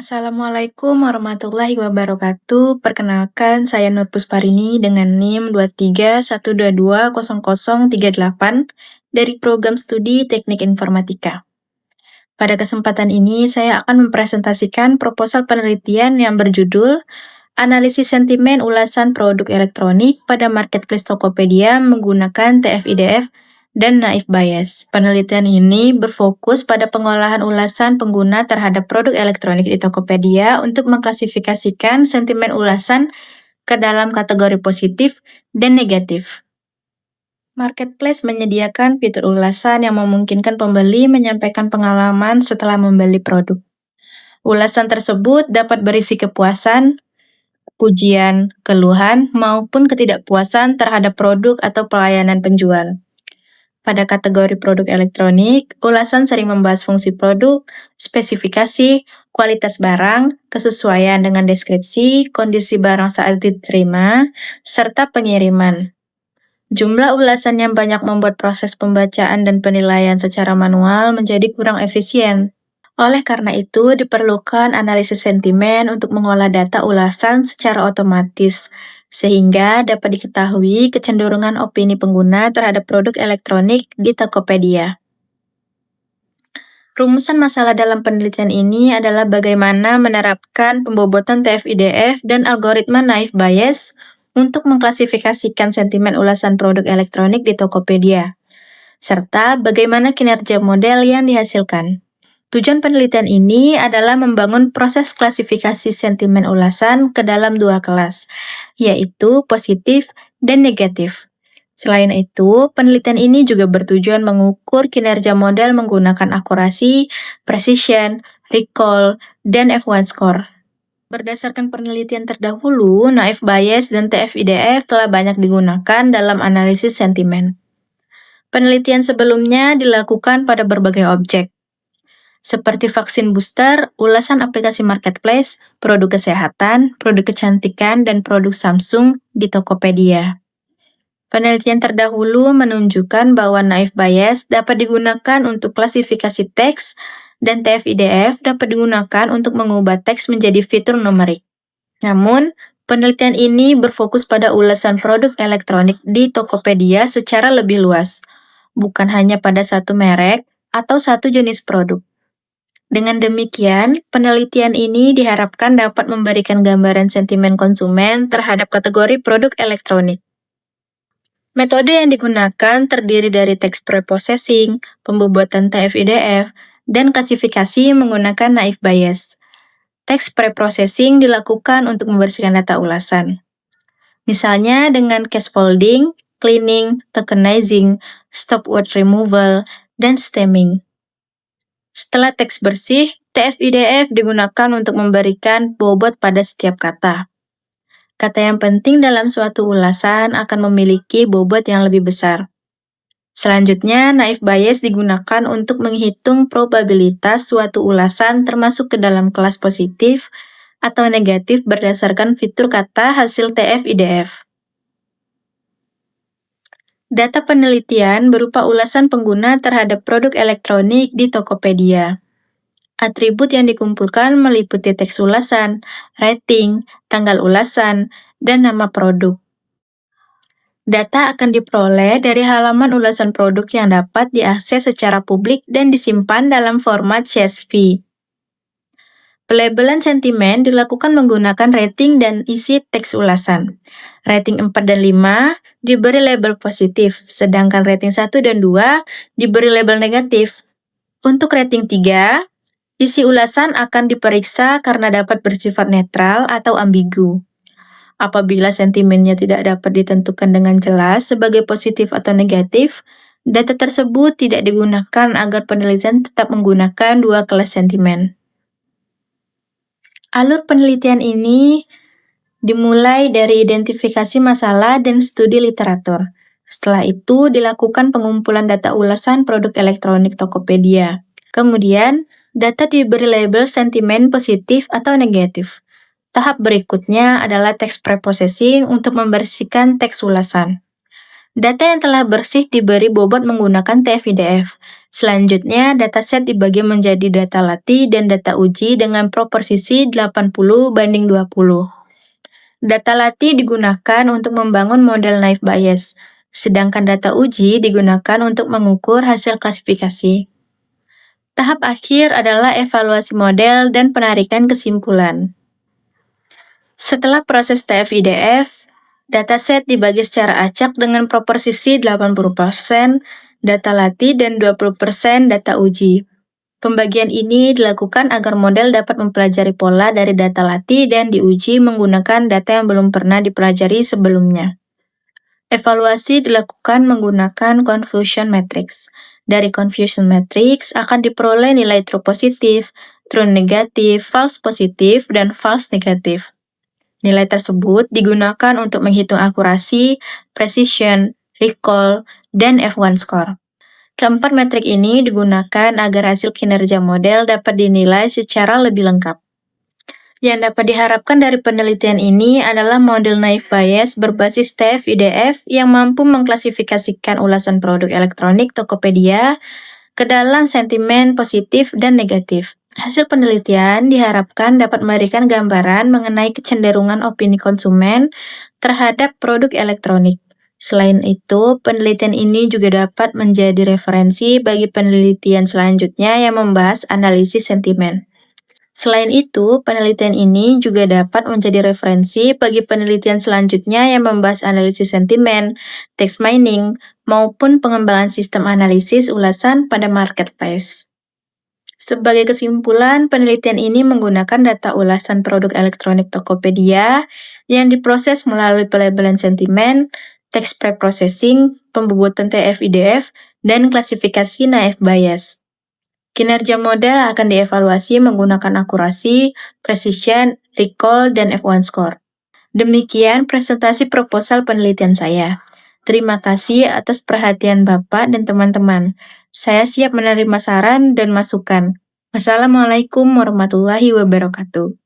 Assalamualaikum warahmatullahi wabarakatuh. Perkenalkan, saya Nur Pusparini dengan NIM 2312200038 dari Program Studi Teknik Informatika. Pada kesempatan ini, saya akan mempresentasikan proposal penelitian yang berjudul Analisis Sentimen Ulasan Produk Elektronik pada Marketplace Tokopedia menggunakan TF-IDF dan Naïve Bayes. Penelitian ini berfokus pada pengolahan ulasan pengguna terhadap produk elektronik di Tokopedia untuk mengklasifikasikan sentimen ulasan ke dalam kategori positif dan negatif. Marketplace menyediakan fitur ulasan yang memungkinkan pembeli menyampaikan pengalaman setelah membeli produk. Ulasan tersebut dapat berisi kepuasan, pujian, keluhan, maupun ketidakpuasan terhadap produk atau pelayanan penjual. Pada kategori produk elektronik, ulasan sering membahas fungsi produk, spesifikasi, kualitas barang, kesesuaian dengan deskripsi, kondisi barang saat diterima, serta pengiriman. Jumlah ulasan yang banyak membuat proses pembacaan dan penilaian secara manual menjadi kurang efisien. Oleh karena itu, diperlukan analisis sentimen untuk mengolah data ulasan secara otomatis, sehingga dapat diketahui kecenderungan opini pengguna terhadap produk elektronik di Tokopedia. Rumusan masalah dalam penelitian ini adalah bagaimana menerapkan pembobotan TF-IDF dan algoritma Naïve Bayes untuk mengklasifikasikan sentimen ulasan produk elektronik di Tokopedia, serta bagaimana kinerja model yang dihasilkan. Tujuan penelitian ini adalah membangun proses klasifikasi sentimen ulasan ke dalam dua kelas, yaitu positif dan negatif. Selain itu, penelitian ini juga bertujuan mengukur kinerja model menggunakan akurasi, precision, recall, dan F1 score. Berdasarkan penelitian terdahulu, Naïve Bayes dan TF-IDF telah banyak digunakan dalam analisis sentimen. Penelitian sebelumnya dilakukan pada berbagai objek, seperti vaksin booster, ulasan aplikasi marketplace, produk kesehatan, produk kecantikan, dan produk Samsung di Tokopedia. Penelitian terdahulu menunjukkan bahwa Naïve Bayes dapat digunakan untuk klasifikasi teks, dan TF-IDF dapat digunakan untuk mengubah teks menjadi fitur numerik. Namun, penelitian ini berfokus pada ulasan produk elektronik di Tokopedia secara lebih luas, bukan hanya pada satu merek atau satu jenis produk. Dengan demikian, penelitian ini diharapkan dapat memberikan gambaran sentimen konsumen terhadap kategori produk elektronik. Metode yang digunakan terdiri dari text preprocessing, pembobotan TF-IDF, dan klasifikasi menggunakan Naïve Bayes. Text preprocessing dilakukan untuk membersihkan data ulasan. Misalnya dengan case folding, cleaning, tokenizing, stopword removal, dan stemming. Setelah teks bersih, TF-IDF digunakan untuk memberikan bobot pada setiap kata. Kata yang penting dalam suatu ulasan akan memiliki bobot yang lebih besar. Selanjutnya, Naïve Bayes digunakan untuk menghitung probabilitas suatu ulasan termasuk ke dalam kelas positif atau negatif berdasarkan fitur kata hasil TF-IDF. Data penelitian berupa ulasan pengguna terhadap produk elektronik di Tokopedia. Atribut yang dikumpulkan meliputi teks ulasan, rating, tanggal ulasan, dan nama produk. Data akan diperoleh dari halaman ulasan produk yang dapat diakses secara publik dan disimpan dalam format CSV. Pelabelan sentimen dilakukan menggunakan rating dan isi teks ulasan. Rating 4 dan 5 diberi label positif, sedangkan rating 1 dan 2 diberi label negatif. Untuk rating 3, isi ulasan akan diperiksa karena dapat bersifat netral atau ambigu. Apabila sentimennya tidak dapat ditentukan dengan jelas sebagai positif atau negatif, data tersebut tidak digunakan agar penelitian tetap menggunakan dua kelas sentimen. Alur penelitian ini dimulai dari identifikasi masalah dan studi literatur. Setelah itu dilakukan pengumpulan data ulasan produk elektronik Tokopedia. Kemudian, data diberi label sentimen positif atau negatif. Tahap berikutnya adalah text preprocessing untuk membersihkan teks ulasan. Data yang telah bersih diberi bobot menggunakan TF-IDF. Selanjutnya, dataset dibagi menjadi data latih dan data uji dengan proporsi 80/20. Data latih digunakan untuk membangun model naive Bayes, sedangkan data uji digunakan untuk mengukur hasil klasifikasi. Tahap akhir adalah evaluasi model dan penarikan kesimpulan. Setelah proses TF-IDF, dataset dibagi secara acak dengan proporsi 80% data latih dan 20% data uji. Pembagian ini dilakukan agar model dapat mempelajari pola dari data latih dan diuji menggunakan data yang belum pernah dipelajari sebelumnya. Evaluasi dilakukan menggunakan confusion matrix. Dari confusion matrix akan diperoleh nilai true positif, true negatif, false positif, dan false negatif. Nilai tersebut digunakan untuk menghitung akurasi, precision, recall, dan F1 score. Keempat metrik ini digunakan agar hasil kinerja model dapat dinilai secara lebih lengkap. Yang dapat diharapkan dari penelitian ini adalah model naive Bayes berbasis TF-IDF yang mampu mengklasifikasikan ulasan produk elektronik Tokopedia ke dalam sentimen positif dan negatif. Hasil penelitian diharapkan dapat memberikan gambaran mengenai kecenderungan opini konsumen terhadap produk elektronik. Selain itu, penelitian ini juga dapat menjadi referensi bagi penelitian selanjutnya yang membahas analisis sentimen. Selain itu, penelitian ini juga dapat menjadi referensi bagi penelitian selanjutnya yang membahas analisis sentimen, text mining, maupun pengembangan sistem analisis ulasan pada marketplace. Sebagai kesimpulan, penelitian ini menggunakan data ulasan produk elektronik Tokopedia yang diproses melalui pelabelan sentimen, text preprocessing, pembobotan TF-IDF, dan klasifikasi naive Bayes. Kinerja model akan dievaluasi menggunakan akurasi, precision, recall, dan F1 score. Demikian presentasi proposal penelitian saya. Terima kasih atas perhatian Bapak dan teman-teman. Saya siap menerima saran dan masukan. Wassalamualaikum warahmatullahi wabarakatuh.